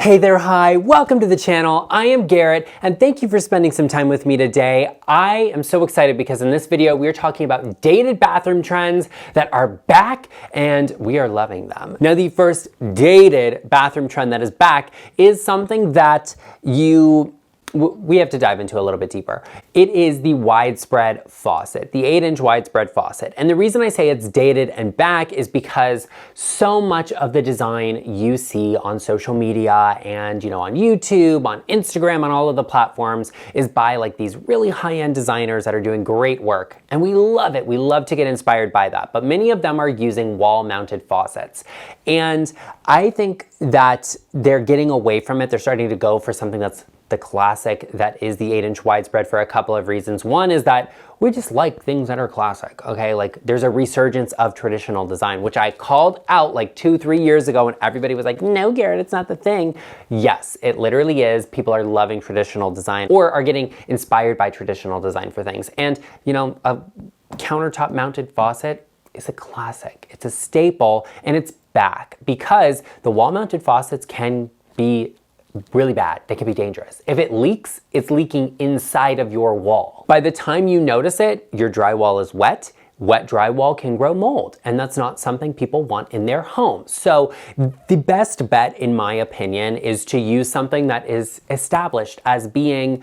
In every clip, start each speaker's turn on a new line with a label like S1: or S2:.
S1: Hey there, hi, welcome to the channel. I am Garrett and thank you for spending some time with me today. I am so excited because in this video we are talking about dated bathroom trends that are back and we are loving them. Now the first dated bathroom trend that is back is something that we have to dive into a little bit deeper. It is the widespread faucet, the 8-inch widespread faucet. And the reason I say it's dated and back is because so much of the design you see on social media and on YouTube, on Instagram, on all of the platforms is by like these really high-end designers that are doing great work. And we love it. We love to get inspired by that. But many of them are using wall-mounted faucets. And I think that they're getting away from it. They're starting to go for something that's the classic that is the 8-inch widespread for a couple of reasons. One is that we just like things that are classic, okay? Like there's a resurgence of traditional design, which I called out like 2-3 years ago and everybody was like, no, Garrett, it's not the thing. Yes, it literally is. People are loving traditional design or are getting inspired by traditional design for things. And a countertop mounted faucet is a classic. It's a staple and it's back because the wall mounted faucets can be really bad. They can be dangerous. If it leaks, it's leaking inside of your wall. By the time you notice it, your drywall is wet. Wet drywall can grow mold, and that's not something people want in their home. So the best bet, in my opinion, is to use something that is established as being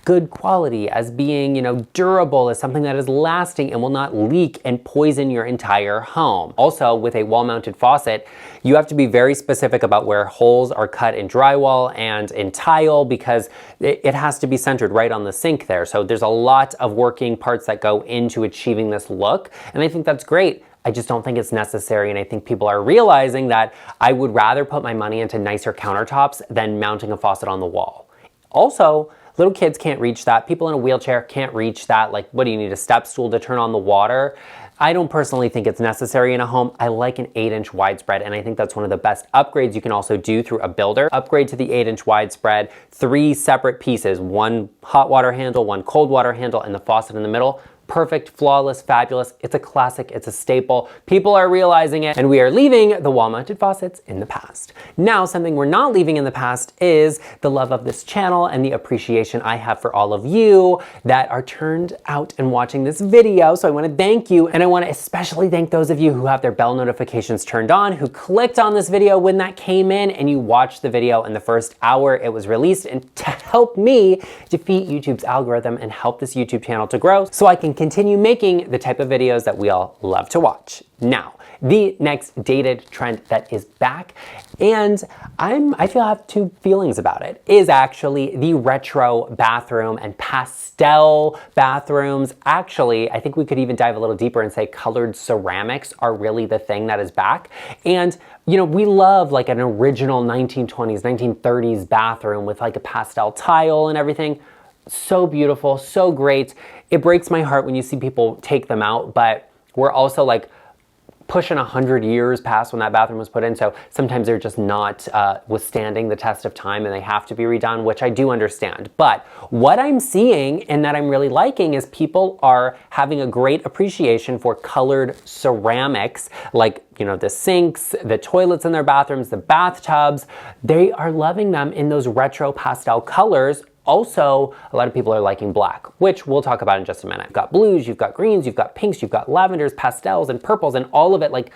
S1: good quality, as being, durable, as something that is lasting and will not leak and poison your entire home. Also, with a wall-mounted faucet, you have to be very specific about where holes are cut in drywall and in tile because it has to be centered right on the sink there. So there's a lot of working parts that go into achieving this look, and I think that's great. I just don't think it's necessary, and I think people are realizing that I would rather put my money into nicer countertops than mounting a faucet on the wall. Also, little kids can't reach that. People in a wheelchair can't reach that. Like, what do you need, a step stool to turn on the water? I don't personally think it's necessary in a home. I like an 8-inch widespread, and I think that's one of the best upgrades you can also do through a builder. Upgrade to the 8-inch widespread, 3 separate pieces, 1 hot water handle, 1 cold water handle, and the faucet in the middle. Perfect, flawless, fabulous. It's a classic, it's a staple. People are realizing it, and we are leaving the wall-mounted faucets in the past. Now, something we're not leaving in the past is the love of this channel and the appreciation I have for all of you that are turned out and watching this video. So I want to thank you, and I want to especially thank those of you who have their bell notifications turned on, who clicked on this video when that came in, and you watched the video in the first hour it was released, and to help me defeat YouTube's algorithm and help this YouTube channel to grow so I can continue making the type of videos that we all love to watch. Now, the next dated trend that is back, and I feel I have 2 feelings about it, is actually the retro bathroom and pastel bathrooms. Actually, I think we could even dive a little deeper and say colored ceramics are really the thing that is back. And we love like an original 1920s, 1930s bathroom with like a pastel tile and everything. So beautiful, so great. It breaks my heart when you see people take them out, but we're also like pushing 100 years past when that bathroom was put in, so sometimes they're just not withstanding the test of time and they have to be redone, which I do understand. But what I'm seeing and that I'm really liking is people are having a great appreciation for colored ceramics, like the sinks, the toilets in their bathrooms, the bathtubs. They are loving them in those retro pastel colors. Also, a lot of people are liking black, which we'll talk about in just a minute. You've got blues, you've got greens, you've got pinks, you've got lavenders, pastels, and purples, and all of it. Like,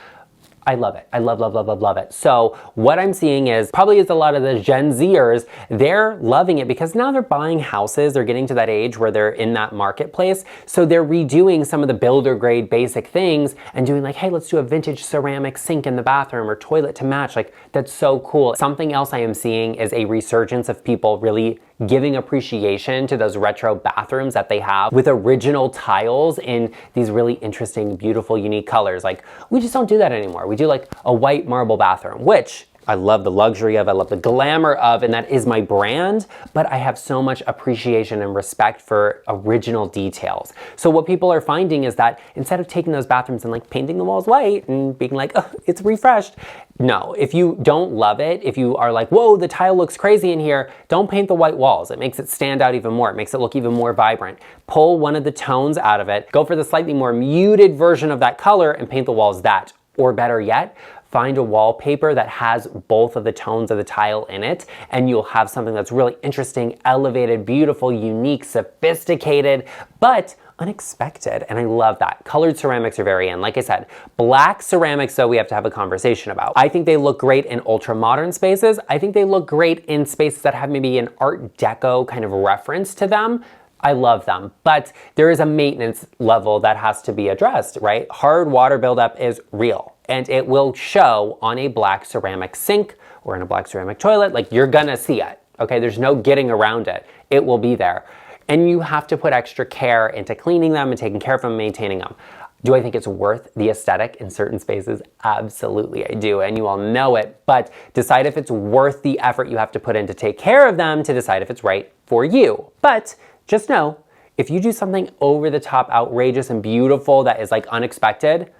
S1: I love it. I love, love, love, love, love it. So what I'm seeing is probably is a lot of the Gen Zers, they're loving it because now they're buying houses. They're getting to that age where they're in that marketplace. So they're redoing some of the builder grade basic things and doing like, hey, let's do a vintage ceramic sink in the bathroom or toilet to match. Like, that's so cool. Something else I am seeing is a resurgence of people really giving appreciation to those retro bathrooms that they have with original tiles in these really interesting, beautiful, unique colors. Like, we just don't do that anymore. We do like a white marble bathroom, which I love the luxury of, I love the glamour of, and that is my brand, but I have so much appreciation and respect for original details. So what people are finding is that instead of taking those bathrooms and like painting the walls white and being like, oh, it's refreshed, no, if you don't love it, if you are like, whoa, the tile looks crazy in here, don't paint the white walls. It makes it stand out even more. It makes it look even more vibrant. Pull one of the tones out of it, go for the slightly more muted version of that color and paint the walls that. Or better yet, find a wallpaper that has both of the tones of the tile in it, and you'll have something that's really interesting, elevated, beautiful, unique, sophisticated, but unexpected, and I love that. Colored ceramics are very in. Like I said, black ceramics, though, we have to have a conversation about. I think they look great in ultra-modern spaces. I think they look great in spaces that have maybe an Art Deco kind of reference to them. I love them, but there is a maintenance level that has to be addressed, right? Hard water buildup is real, and it will show on a black ceramic sink or in a black ceramic toilet. Like, you're gonna see it, okay? There's no getting around it. It will be there. And you have to put extra care into cleaning them and taking care of them, maintaining them. Do I think it's worth the aesthetic in certain spaces? Absolutely, I do, and you all know it, but decide if it's worth the effort you have to put in to take care of them to decide if it's right for you. But just know, if you do something over the top, outrageous, and beautiful that is like unexpected,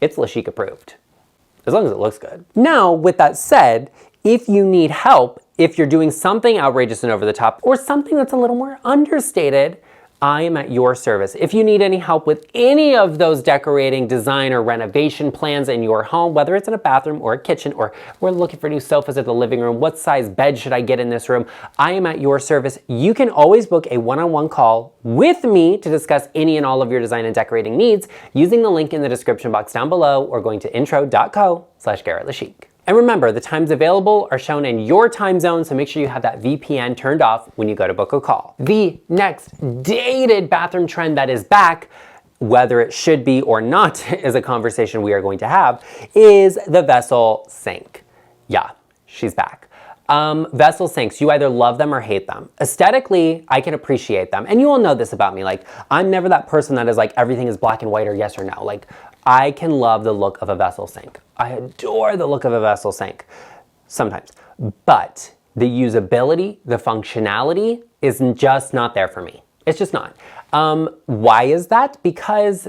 S1: it's LeChic approved, as long as it looks good. Now, with that said, if you need help, if you're doing something outrageous and over the top, or something that's a little more understated, I am at your service. If you need any help with any of those decorating, design, or renovation plans in your home, whether it's in a bathroom or a kitchen, or we're looking for new sofas at the living room, what size bed should I get in this room, I am at your service. You can always book a one-on-one call with me to discuss any and all of your design and decorating needs using the link in the description box down below or going to intro.co/GarrettLeChic. And remember, the times available are shown in your time zone, so make sure you have that VPN turned off when you go to book a call. The next dated bathroom trend that is back, whether it should be or not is a conversation we are going to have, is the vessel sink. Yeah, she's back. Vessel sinks, you either love them or hate them. Aesthetically, I can appreciate them. And you all know this about me. Like, I'm never that person that is like, everything is black and white or yes or no. Like, I can love the look of a vessel sink. I adore the look of a vessel sink sometimes, but the usability, the functionality is just not there for me. It's just not. Why is that? Because,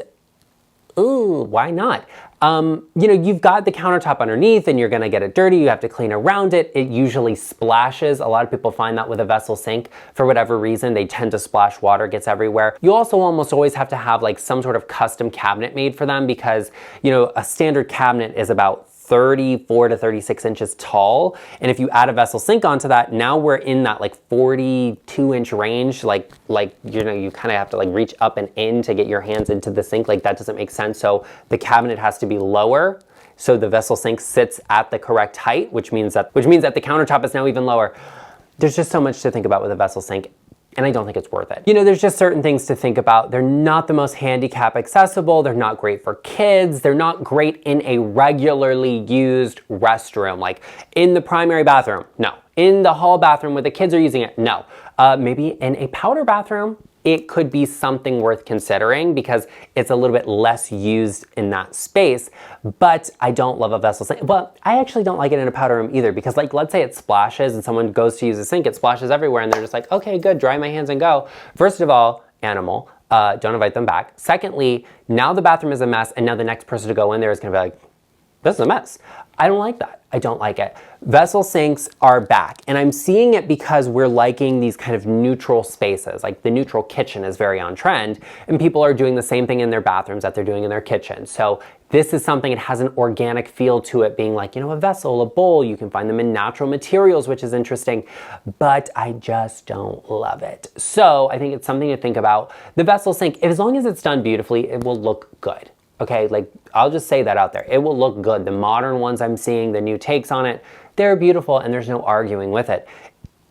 S1: ooh, why not? You know, you've got the countertop underneath and you're gonna get it dirty, you have to clean around it. It usually splashes. A lot of people find that with a vessel sink, for whatever reason, they tend to splash, water gets everywhere. You also almost always have to have like some sort of custom cabinet made for them because, you know, a standard cabinet is about 34 to 36 inches tall. And if you add a vessel sink onto that, now we're in that like 42-inch range. Like, you know, you kind of have to like reach up and in to get your hands into the sink. Like, that doesn't make sense. So the cabinet has to be lower. So the vessel sink sits at the correct height, which means that the countertop is now even lower. There's just so much to think about with a vessel sink, and I don't think it's worth it. You know, there's just certain things to think about. They're not the most handicap accessible. They're not great for kids. They're not great in a regularly used restroom, like in the primary bathroom, no. In the hall bathroom where the kids are using it, no. Maybe in a powder bathroom, it could be something worth considering because it's a little bit less used in that space, but I don't love a vessel sink. Well, I actually don't like it in a powder room either because, like, let's say it splashes and someone goes to use a sink, it splashes everywhere and they're just like, okay, good, dry my hands and go. First of all, animal, don't invite them back. Secondly, now the bathroom is a mess and now the next person to go in there is gonna be like, this is a mess. I don't like that. I don't like it. Vessel sinks are back, and I'm seeing it because we're liking these kind of neutral spaces. Like, the neutral kitchen is very on trend, and people are doing the same thing in their bathrooms that they're doing in their kitchen. So this is something, it has an organic feel to it, being like, you know, a vessel, a bowl. You can find them in natural materials, which is interesting, but I just don't love it. So I think it's something to think about. The vessel sink, as long as it's done beautifully, it will look good. Okay, like, I'll just say that out there. It will look good. The modern ones I'm seeing, the new takes on it, they're beautiful and there's no arguing with it.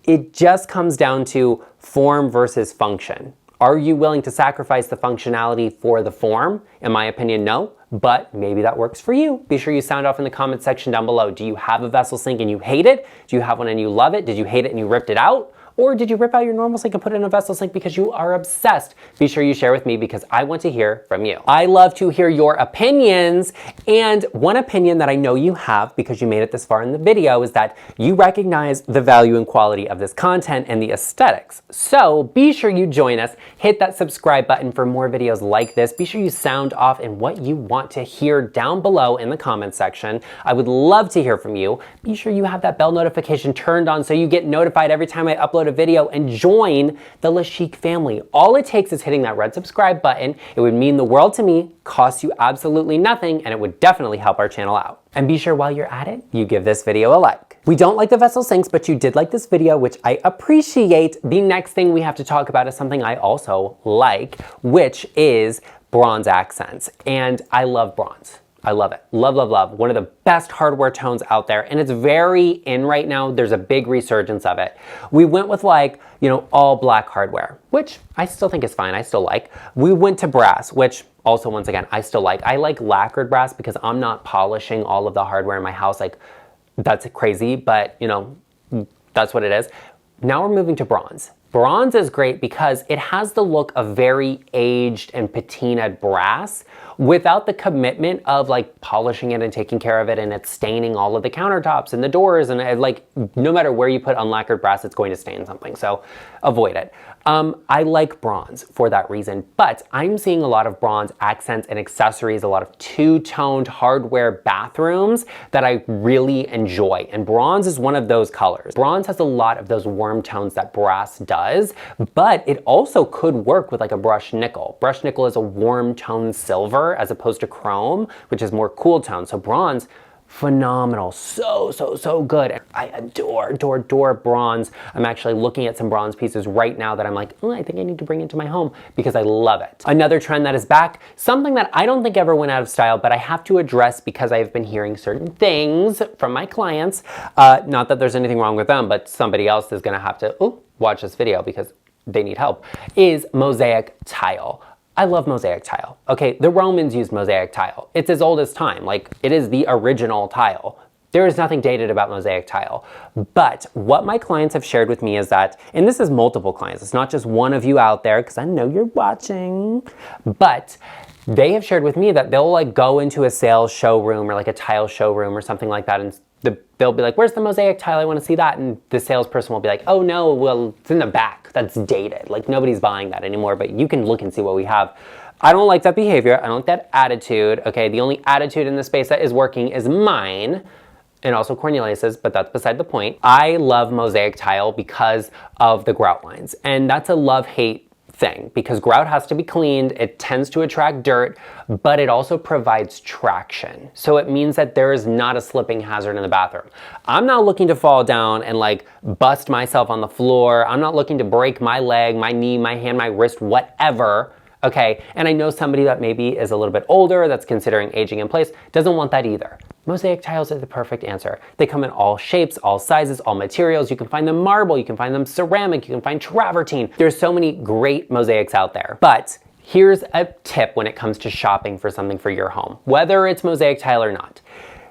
S1: It just comes down to form versus function. Are you willing to sacrifice the functionality for the form? In my opinion, no, but maybe that works for you. Be sure you sound off in the comment section down below. Do you have a vessel sink and you hate it? Do you have one and you love it? Did you hate it and you ripped it out? Or did you rip out your normal sink and put it in a vessel sink because you are obsessed? Be sure you share with me because I want to hear from you. I love to hear your opinions, and one opinion that I know you have because you made it this far in the video is that you recognize the value and quality of this content and the aesthetics. So be sure you join us, hit that subscribe button for more videos like this. Be sure you sound off in what you want to hear down below in the comment section. I would love to hear from you. Be sure you have that bell notification turned on so you get notified every time I upload upload a video and join the LeChic family. All it takes is hitting that red subscribe button. It would mean the world to me, costs you absolutely nothing, and it would definitely help our channel out. And be sure while you're at it, you give this video a like. We don't like the vessel sinks, but you did like this video, which I appreciate. The next thing we have to talk about is something I also like, which is bronze accents. And I love bronze. I love it. Love, love, love. One of the best hardware tones out there. And it's very in right now. There's a big resurgence of it. We went with like, you know, all black hardware, which I still think is fine. I still like. We went to brass, which also, once again, I still like. I like lacquered brass because I'm not polishing all of the hardware in my house. Like, that's crazy, but you know, that's what it is. Now we're moving to bronze. Bronze is great because it has the look of very aged and patinaed brass without the commitment of like polishing it and taking care of it and it's staining all of the countertops and the doors and like no matter where you put unlacquered brass, it's going to stain something, so avoid it. I like bronze for that reason, but I'm seeing a lot of bronze accents and accessories, a lot of two-toned hardware bathrooms that I really enjoy, and bronze is one of those colors. Bronze has a lot of those warm tones that brass does, but it also could work with like a brushed nickel. Brushed nickel is a warm tone silver as opposed to chrome, which is more cool tone. So bronze, phenomenal. So good. I adore bronze. I'm actually looking at some bronze pieces right now that I'm like, oh, I think I need to bring into my home because I love it. Another trend that is back, something that I don't think ever went out of style, but I have to address because I've been hearing certain things from my clients. Not that there's anything wrong with them, but somebody else is gonna have to watch this video because they need help, is Mosaic Tile. I love Mosaic Tile. Okay, the Romans used Mosaic Tile. It's as old as time. Like, it is the original tile. There is nothing dated about Mosaic Tile. But what my clients have shared with me is that, and this is multiple clients, it's not just one of you out there, because I know you're watching, but they have shared with me that they'll like go into a sales showroom or like a tile showroom or something like that, and they'll be like, where's the Mosaic Tile? I want to see that. And the salesperson will be like, oh no, well, it's in the back. That's dated. Like, nobody's buying that anymore, but you can look and see what we have. I don't like that behavior. I don't like that attitude. Okay, the only attitude in the space that is working is mine, and also Cornelius's, but that's beside the point. I love Mosaic Tile because of the grout lines, and that's a love-hate thing because grout has to be cleaned. It tends to attract dirt, but it also provides traction. So it means that there is not a slipping hazard in the bathroom. I'm not looking to fall down and like bust myself on the floor. I'm not looking to break my leg, my knee, my hand, my wrist, whatever. Okay, and I know somebody that maybe is a little bit older that's considering aging in place doesn't want that either. Mosaic tiles are the perfect answer. They come in all shapes, all sizes, all materials. You can find them marble, you can find them ceramic, you can find travertine. There's so many great mosaics out there. But here's a tip when it comes to shopping for something for your home, whether it's Mosaic Tile or not.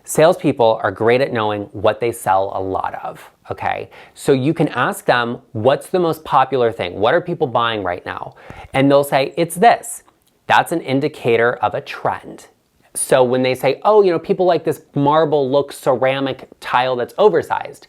S1: Salespeople are great at knowing what they sell a lot of, okay? So you can ask them, what's the most popular thing? What are people buying right now? And they'll say, it's this. That's an indicator of a trend. So when they say, oh, you know, people like this marble look ceramic tile that's oversized,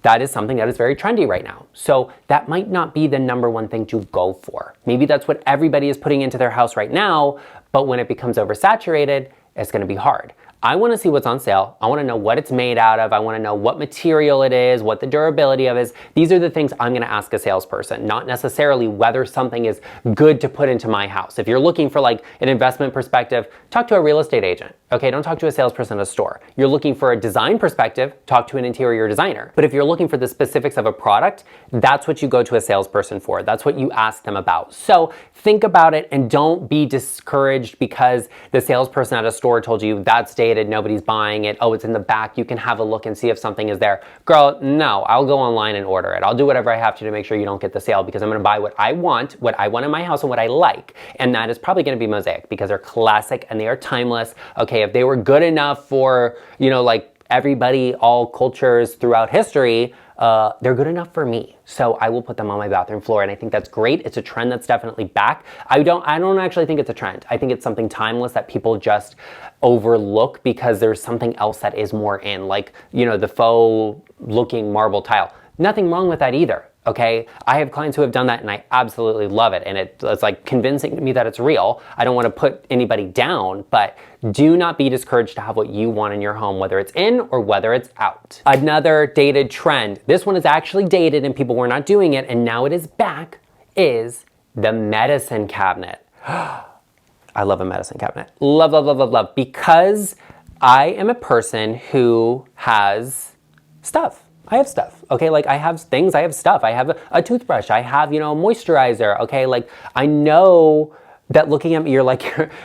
S1: that is something that is very trendy right now. So that might not be the number one thing to go for. Maybe that's what everybody is putting into their house right now, but when it becomes oversaturated, it's gonna be hard. I wanna see what's on sale. I wanna know what it's made out of. I wanna know what material it is, what the durability of it is. These are the things I'm gonna ask a salesperson, not necessarily whether something is good to put into my house. If you're looking for like an investment perspective, talk to a real estate agent. Okay, don't talk to a salesperson at a store. You're looking for a design perspective, talk to an interior designer. But if you're looking for the specifics of a product, that's what you go to a salesperson for. That's what you ask them about. So think about it and don't be discouraged because the salesperson at a store told you that's dated, nobody's buying it, oh, it's in the back, you can have a look and see if something is there. Girl, no, I'll go online and order it. I'll do whatever I have to make sure you don't get the sale because I'm gonna buy what I want in my house and what I like. And that is probably gonna be Mosaic because they're classic and they are timeless. Okay, if they were good enough for, you know, like everybody, all cultures throughout history, they're good enough for me. So I will put them on my bathroom floor and I think that's great. It's a trend that's definitely back. I don't actually think it's a trend. I think it's something timeless that people just overlook because there's something else that is more in, like, you know, the faux looking marble tile. Nothing wrong with that either. Okay, I have clients who have done that and I absolutely love it. And it's like convincing to me that it's real. I don't want to put anybody down, but do not be discouraged to have what you want in your home, whether it's in or whether it's out. Another dated trend, this one is actually dated and people were not doing it and now it is back, is the medicine cabinet. I love a medicine cabinet. Love, love, love, love, love. Because I am a person who has stuff. I have stuff, okay? Like I have things, I have stuff. I have a toothbrush, I have, moisturizer, okay? Like I know that looking at me, you're like,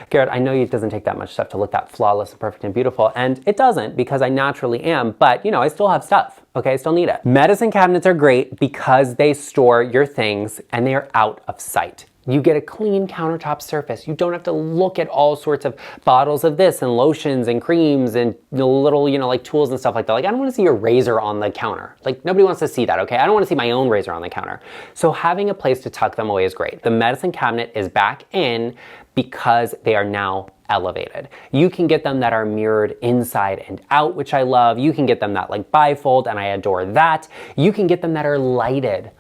S1: Garrett, I know it doesn't take that much stuff to look that flawless and perfect and beautiful. And it doesn't because I naturally am, but I still have stuff, okay? I still need it. Medicine cabinets are great because they store your things and they are out of sight. You get a clean countertop surface. You don't have to look at all sorts of bottles of this and lotions and creams and little, like tools and stuff like that. Like I don't want to see your razor on the counter. Like nobody wants to see that, okay? I don't want to see my own razor on the counter. So having a place to tuck them away is great. The medicine cabinet is back in because they are now elevated. You can get them that are mirrored inside and out, which I love. You can get them that like bifold, and I adore that. You can get them that are lighted.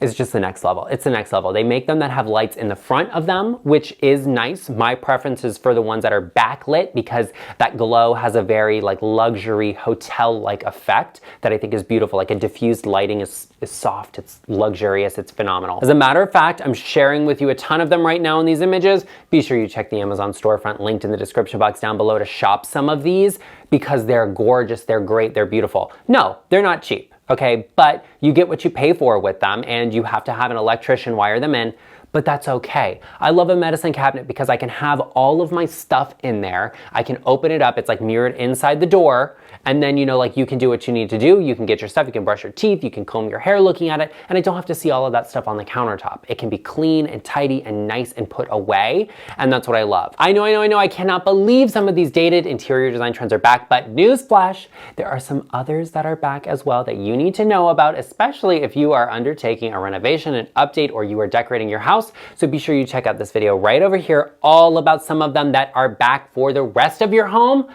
S1: It's just the next level. It's the next level. They make them that have lights in the front of them, which is nice. My preference is for the ones that are backlit because that glow has a very like luxury hotel-like effect that I think is beautiful. Like a diffused lighting is soft, it's luxurious, it's phenomenal. As a matter of fact, I'm sharing with you a ton of them right now in these images. Be sure you check the Amazon storefront linked in the description box down below to shop some of these because they're gorgeous, they're great, they're beautiful. No, they're not cheap. Okay, but you get what you pay for with them and you have to have an electrician wire them in, but that's okay. I love a medicine cabinet because I can have all of my stuff in there. I can open it up, it's like mirrored inside the door, and then like you can do what you need to do. You can get your stuff, you can brush your teeth, you can comb your hair looking at it, and I don't have to see all of that stuff on the countertop. It can be clean and tidy and nice and put away, and that's what I love. I know, I cannot believe some of these dated interior design trends are back, but newsflash, there are some others that are back as well that you need to know about, especially if you are undertaking a renovation, an update, or you are decorating your house. So be sure you check out this video right over here, all about some of them that are back for the rest of your home.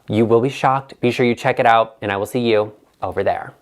S1: You will be shocked. Be sure you check it out, and I will see you over there.